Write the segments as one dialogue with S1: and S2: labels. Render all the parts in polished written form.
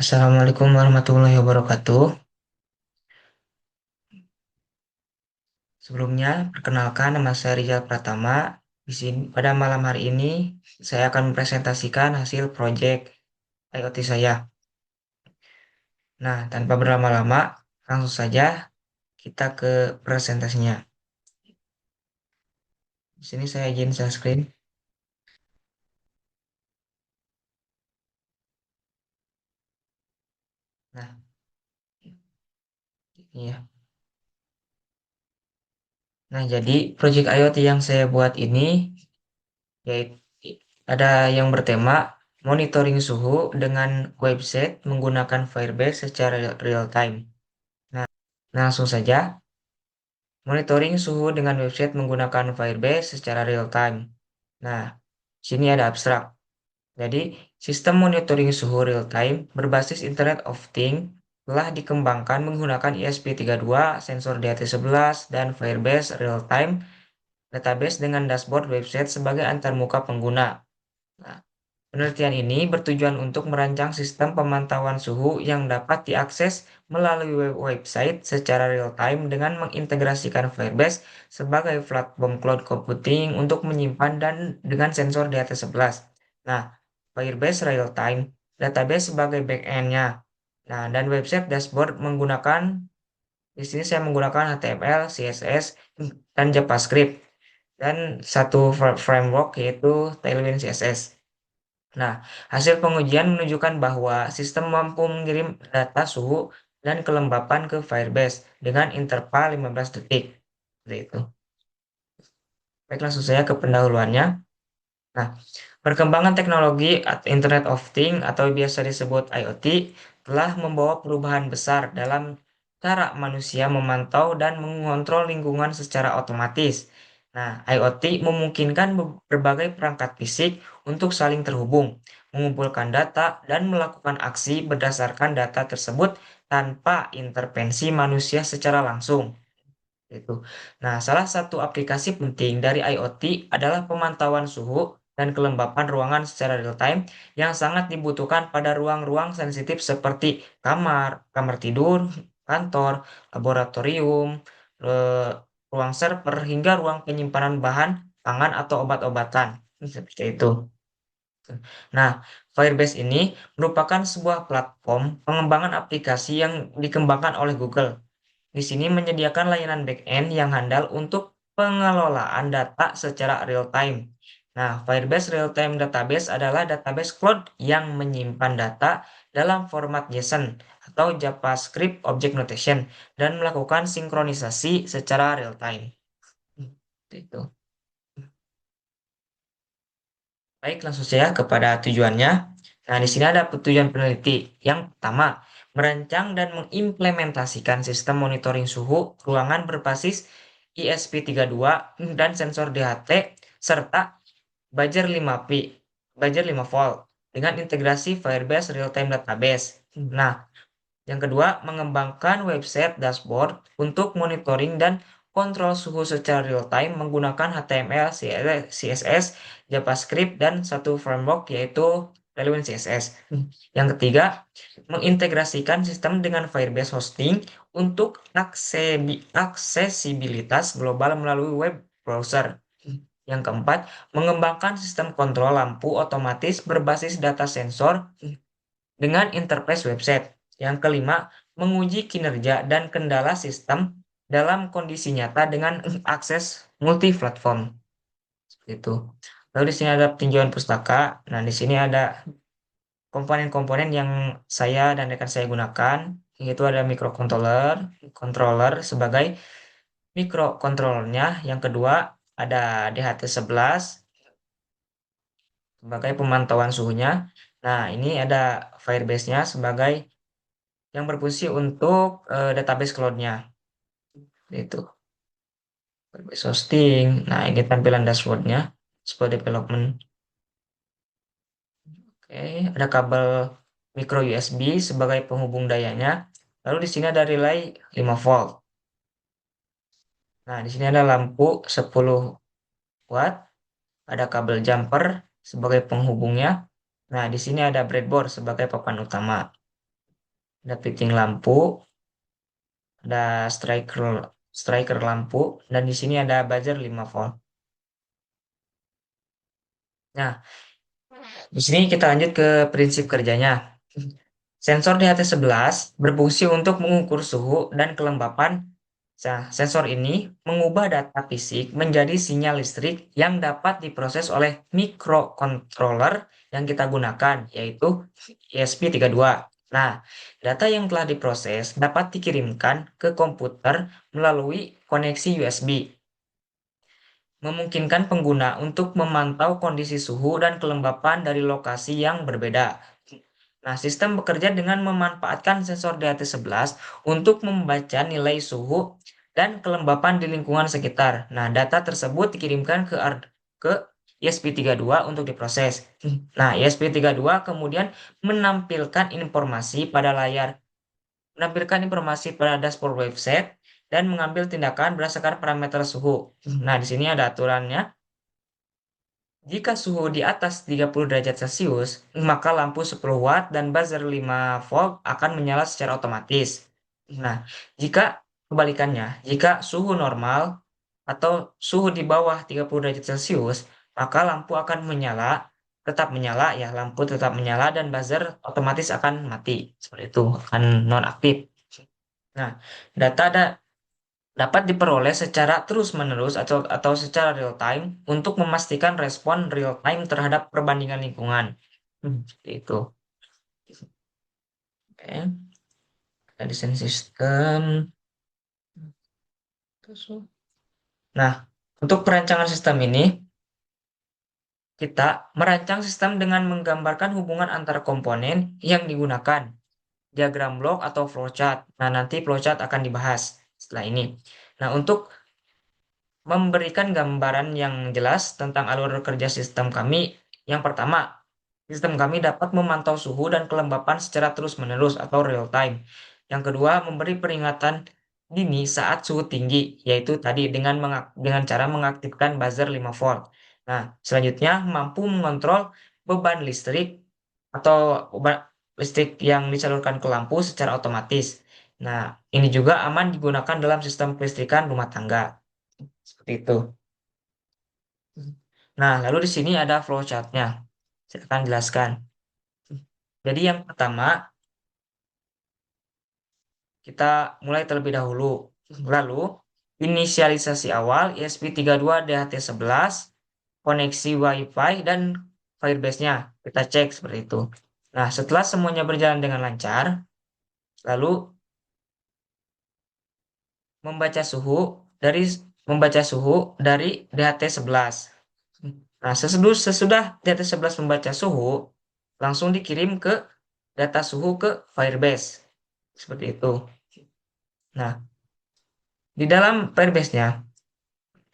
S1: Assalamualaikum warahmatullahi wabarakatuh. Sebelumnya, perkenalkan nama saya Rizal Pratama. Di sini, pada malam hari ini, saya akan mempresentasikan hasil proyek IoT saya. Nah, tanpa berlama-lama, langsung saja kita ke presentasinya. Di sini saya izin share screen. Nah, ini ya. Nah, jadi proyek IoT yang saya buat ini, yaitu ada yang bertema monitoring suhu dengan website menggunakan Firebase secara real time. Nah, langsung saja. Monitoring suhu dengan website menggunakan Firebase secara real time. Nah, sini ada abstrak. Jadi, sistem monitoring suhu real time berbasis Internet of Things telah dikembangkan menggunakan ESP32, sensor DHT11, dan Firebase real time database dengan dashboard website sebagai antarmuka pengguna. Nah, penelitian ini bertujuan untuk merancang sistem pemantauan suhu yang dapat diakses melalui website secara real-time dengan mengintegrasikan Firebase sebagai platform cloud computing untuk menyimpan dan dengan sensor di atas 11. Nah, Firebase real-time database sebagai backend-nya. Nah, dan website dashboard menggunakan, di sini saya menggunakan HTML, CSS, dan JavaScript. Dan satu framework yaitu Tailwind CSS. Nah, hasil pengujian menunjukkan bahwa sistem mampu mengirim data suhu dan kelembapan ke Firebase dengan interval 15 detik. Seperti itu. Baik, langsung saya ke pendahuluannya. Nah, perkembangan teknologi Internet of Things atau biasa disebut IoT telah membawa perubahan besar dalam cara manusia memantau dan mengontrol lingkungan secara otomatis. Nah, IoT memungkinkan berbagai perangkat fisik untuk saling terhubung, mengumpulkan data, dan melakukan aksi berdasarkan data tersebut tanpa intervensi manusia secara langsung. Itu. Nah, salah satu aplikasi penting dari IoT adalah pemantauan suhu dan kelembapan ruangan secara real time yang sangat dibutuhkan pada ruang-ruang sensitif seperti kamar, kamar tidur, kantor, laboratorium, eh, ruang server, hingga ruang penyimpanan bahan pangan atau obat-obatan. Seperti itu. Nah, Firebase ini merupakan sebuah platform pengembangan aplikasi yang dikembangkan oleh Google. Di sini menyediakan layanan back-end yang handal untuk pengelolaan data secara real-time. Nah, Firebase Real-Time Database adalah database cloud yang menyimpan data dalam format JSON atau JavaScript Object Notation dan melakukan sinkronisasi secara real-time. Itu. Baik, langsung saja kepada tujuannya. Nah, di sini ada tujuan peneliti. Yang pertama, merancang dan mengimplementasikan sistem monitoring suhu ruangan berbasis ESP32 dan sensor DHT serta Badger 5 volt dengan integrasi Firebase Real-Time Database. Nah, yang kedua, mengembangkan website dashboard untuk monitoring dan kontrol suhu secara real-time menggunakan HTML, CSS, JavaScript, dan satu framework yaitu Tailwind CSS. Yang ketiga, mengintegrasikan sistem dengan Firebase Hosting untuk aksesibilitas global melalui web browser. Yang keempat, mengembangkan sistem kontrol lampu otomatis berbasis data sensor dengan interface website. Yang kelima, menguji kinerja dan kendala sistem dalam kondisi nyata dengan akses multi-platform. Seperti itu. Lalu di sini ada tinjauan pustaka. Nah, di sini ada komponen-komponen yang saya dan rekan saya gunakan, yaitu ada microcontroller, controller sebagai mikrokontrolernya. Yang kedua, ada DHT11 sebagai pemantauan suhunya. Nah, ini ada Firebase-nya sebagai yang berfungsi untuk database cloud-nya. Itu Firebase hosting. Nah, ini tampilan dashboard-nya. Dashboard development. Oke, ada kabel micro USB sebagai penghubung dayanya. Lalu di sini ada relay 5 volt. Nah, di sini ada lampu 10 watt, ada kabel jumper sebagai penghubungnya. Nah, di sini ada breadboard sebagai papan utama. ada fitting lampu, ada striker striker lampu, dan di sini ada buzzer 5 volt. Nah, di sini kita lanjut ke prinsip kerjanya. Sensor DHT11 berfungsi untuk mengukur suhu dan kelembapan. Nah, sensor ini mengubah data fisik menjadi sinyal listrik yang dapat diproses oleh microcontroller yang kita gunakan, yaitu ESP32. Nah, data yang telah diproses dapat dikirimkan ke komputer melalui koneksi USB, memungkinkan pengguna untuk memantau kondisi suhu dan kelembapan dari lokasi yang berbeda. Nah, sistem bekerja dengan memanfaatkan sensor DHT11 untuk membaca nilai suhu dan kelembapan di lingkungan sekitar. Nah, data tersebut dikirimkan ke ESP32 untuk diproses. Nah, ESP32 kemudian menampilkan informasi pada dashboard website dan mengambil tindakan berdasarkan parameter suhu. Nah, di sini ada aturannya. Jika suhu di atas 30 derajat Celcius, maka lampu 10 watt dan buzzer 5 volt akan menyala secara otomatis. Nah, jika kebalikannya, jika suhu normal atau suhu di bawah 30 derajat Celcius, maka lampu akan tetap menyala ya, lampu tetap menyala dan buzzer otomatis akan mati. Seperti itu, akan nonaktif. Nah, data dapat diperoleh secara terus-menerus atau secara real time untuk memastikan respon real time terhadap perbandingan lingkungan. Seperti itu. Oke, kita desain sistem. Nah, untuk perancangan sistem ini, kita merancang sistem dengan menggambarkan hubungan antar komponen yang digunakan, diagram blok atau flowchart. Nah, nanti flowchart akan dibahas setelah ini. Nah, untuk memberikan gambaran yang jelas tentang alur kerja sistem kami, yang pertama, sistem kami dapat memantau suhu dan kelembapan secara terus-menerus atau real time. Yang kedua, memberi peringatan dini saat suhu tinggi, yaitu tadi dengan cara mengaktifkan buzzer 5 volt. Nah, selanjutnya mampu mengontrol beban listrik atau beban listrik yang disalurkan ke lampu secara otomatis. Nah, ini juga aman digunakan dalam sistem kelistrikan rumah tangga. Seperti itu. Nah, lalu di sini ada flowchart-nya. Saya akan jelaskan. Jadi yang pertama, kita mulai terlebih dahulu. Lalu, inisialisasi awal ESP32 DHT11, koneksi Wi-Fi, dan Firebase-nya. Kita cek seperti itu. Nah, setelah semuanya berjalan dengan lancar, lalu membaca suhu dari membaca suhu dari DHT11. Nah, sesudah DHT11 membaca suhu, langsung dikirim ke data suhu ke Firebase. Seperti itu. Nah, di dalam Firebase-nya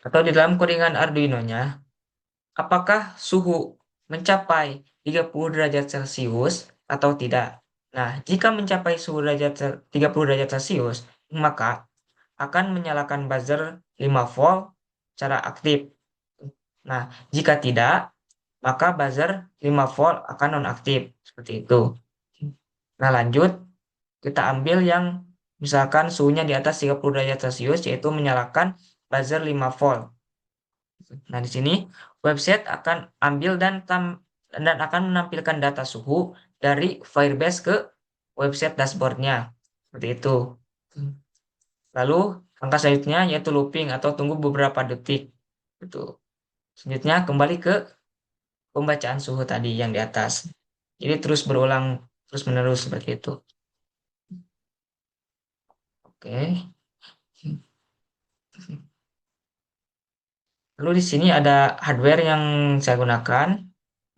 S1: atau di dalam codingan Arduino-nya, apakah suhu mencapai 30 derajat Celcius atau tidak? Nah, jika mencapai suhu 30 derajat Celcius, maka akan menyalakan buzzer 5 volt secara aktif. Nah, jika tidak, maka buzzer 5 volt akan nonaktif. Seperti itu. Nah, lanjut. Kita ambil yang misalkan suhunya di atas 30 derajat Celcius, yaitu menyalakan buzzer 5 volt. Nah, di sini website akan ambil dan akan menampilkan data suhu dari Firebase ke website dashboardnya. Seperti itu. Lalu, langkah selanjutnya yaitu looping atau tunggu beberapa detik. Itu. Selanjutnya kembali ke pembacaan suhu tadi yang di atas. Jadi terus berulang terus menerus seperti itu. Oke. Lalu di sini ada hardware yang saya gunakan.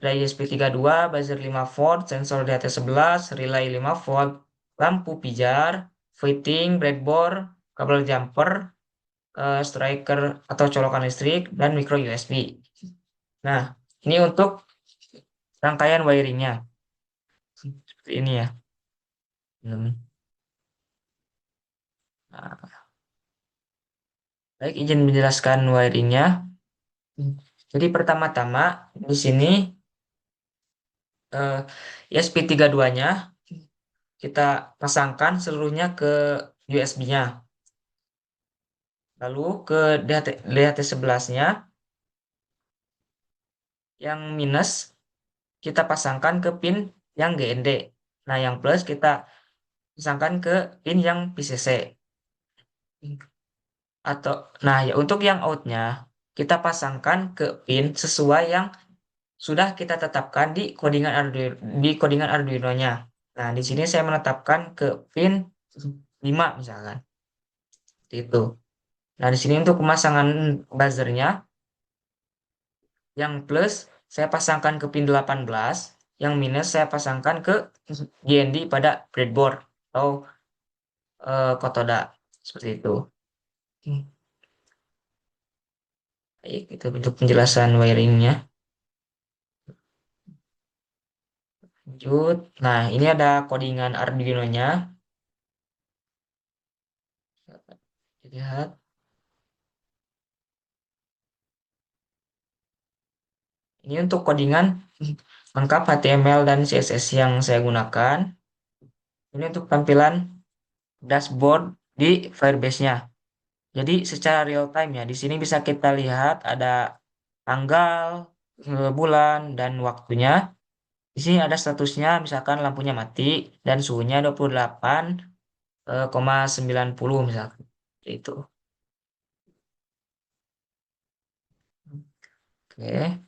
S1: Ada ESP32, buzzer 5 volt, sensor DHT11, relay 5 volt, lampu pijar, fitting, breadboard, kabel jumper, striker atau colokan listrik, dan micro USB. Nah, ini untuk rangkaian wiringnya. Seperti ini ya. Nah, baik, izin menjelaskan wiringnya. Jadi pertama-tama di sini ESP32-nya kita pasangkan seluruhnya ke USB-nya. Lalu ke DHT11-nya yang minus kita pasangkan ke pin yang GND. Nah, yang plus kita pasangkan ke pin yang PCC. Atau nah ya untuk yang outnya kita pasangkan ke pin sesuai yang sudah kita tetapkan di codingan Arduino-nya. Nah, di sini saya menetapkan ke pin 5 misalkan. Seperti itu. Nah, di sini untuk pemasangan buzzernya yang plus saya pasangkan ke pin 18, yang minus saya pasangkan ke GND pada breadboard atau Kotoda. Seperti itu. Baik, itu bentuk penjelasan wiringnya. Lanjut. Nah, ini ada codingan Arduino-nya. Lihat. Ini untuk codingan lengkap HTML dan CSS yang saya gunakan. Ini untuk tampilan dashboard di Firebase-nya. Jadi secara real time ya, di sini bisa kita lihat ada tanggal, bulan, dan waktunya. Di sini ada statusnya, misalkan lampunya mati dan suhunya 28,90 misalkan. Itu. Oke.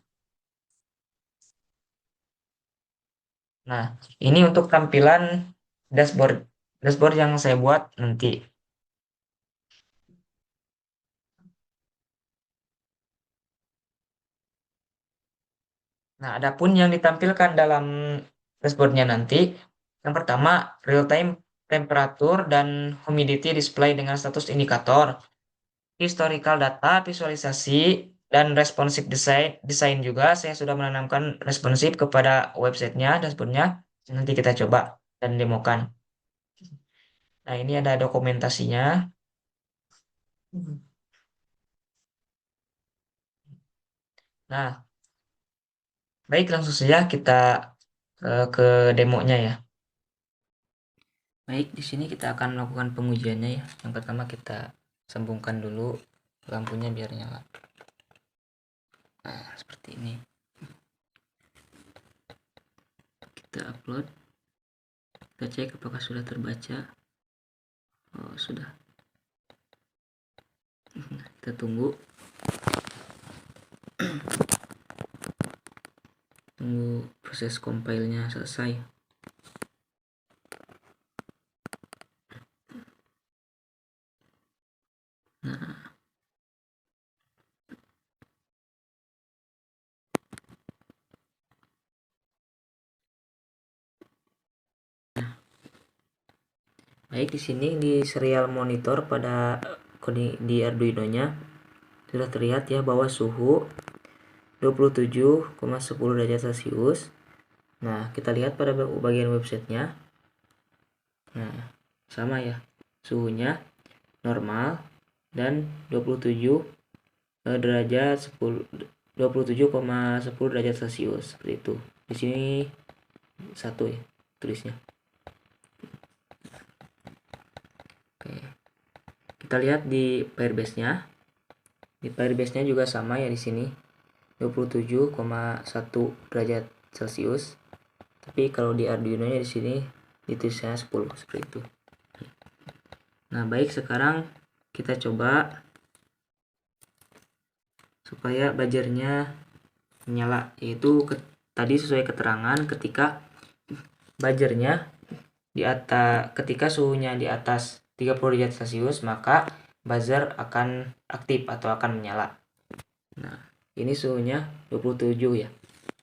S1: Nah, ini untuk tampilan dashboard dashboard yang saya buat nanti. Nah, adapun yang ditampilkan dalam dashboardnya nanti, yang pertama real time temperatur dan humidity display dengan status indikator, historical data, visualisasi, dan responsive design juga. Saya sudah menanamkan responsif kepada websitenya, dashboardnya. Nanti kita coba dan demokan. Nah, ini ada dokumentasinya. Nah, baik langsung saja kita ke demonya ya. Baik, di sini kita akan melakukan pengujiannya ya. Yang pertama kita sambungkan dulu lampunya biar nyala. Nah, seperti ini. Kita upload. Kita cek apakah sudah terbaca. Oh, sudah. Kita tunggu. Tunggu proses compile-nya selesai. Nah, baik di sini di serial monitor pada di Arduino-nya sudah terlihat ya bahwa suhu 27,10 derajat Celcius. Nah, kita lihat pada bagian websitenya. Nah, sama ya. Suhunya normal dan 27 derajat 10 27,10 derajat Celcius seperti itu. Di sini satu ya tulisnya. Oke. Kita lihat di Firebase-nya. Di Firebase-nya juga sama ya di sini. 27,1 derajat Celcius. Tapi kalau di Arduino-nya di sini ditulisnya 10 seperti itu. Nah, baik sekarang kita coba supaya buzzernya menyala, yaitu tadi sesuai keterangan ketika buzzernya ketika suhunya di atas 30 derajat Celcius maka buzzer akan aktif atau akan menyala. Nah, ini suhunya 27 ya.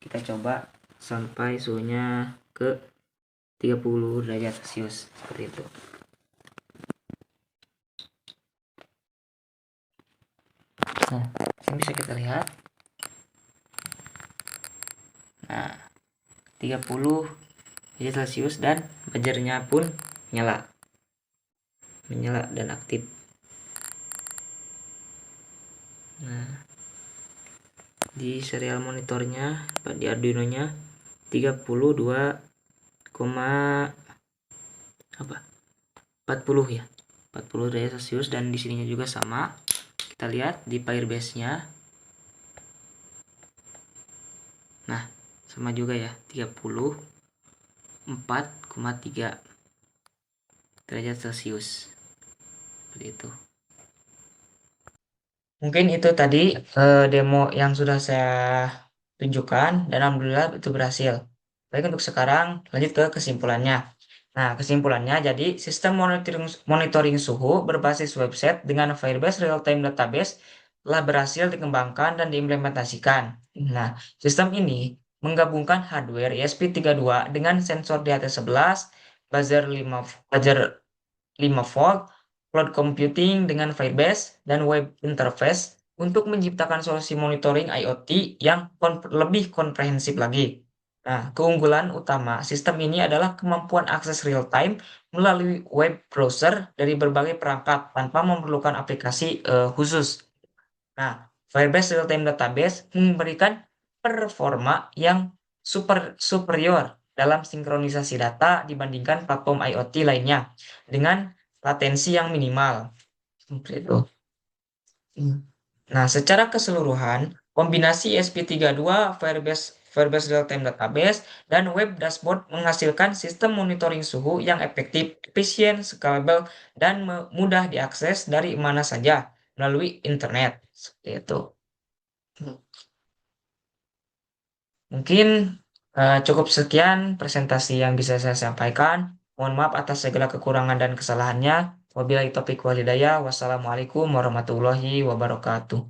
S1: Kita coba sampai suhunya ke 30 derajat Celcius seperti itu. Nah, ini bisa kita lihat. Nah, 30 derajat Celcius dan buzzernya pun menyala dan aktif. Nah, di serial monitornya di Arduino nya 32,10 apa 40 ya, 40 derajat Celcius, dan di sininya juga sama. Kita lihat di Firebase-nya. Nah, sama juga ya, 34,3 derajat Celcius. Seperti itu. Mungkin itu tadi demo yang sudah saya tunjukkan, dan alhamdulillah itu berhasil. Baik, untuk sekarang lanjut ke kesimpulannya. Nah, kesimpulannya jadi sistem monitoring suhu berbasis website dengan Firebase Real-Time Database telah berhasil dikembangkan dan diimplementasikan. Nah, sistem ini menggabungkan hardware ESP32 dengan sensor DHT11, buzzer 5 volt, cloud computing dengan Firebase, dan web interface untuk menciptakan solusi monitoring IoT yang lebih komprehensif lagi. Nah, keunggulan utama sistem ini adalah kemampuan akses real-time melalui web browser dari berbagai perangkat tanpa memerlukan aplikasi khusus. Nah, Firebase Real-Time Database memberikan performa yang superior dalam sinkronisasi data dibandingkan platform IoT lainnya dengan latensi yang minimal. Seperti itu. Nah, secara keseluruhan, kombinasi ESP32, Firebase Real-Time Database, dan web dashboard menghasilkan sistem monitoring suhu yang efektif, efisien, scalable, dan mudah diakses dari mana saja melalui internet. Seperti itu. Mungkin cukup sekian presentasi yang bisa saya sampaikan. Mohon maaf atas segala kekurangan dan kesalahannya. Wabillahi taufiq wal hidayah. Wassalamualaikum warahmatullahi wabarakatuh.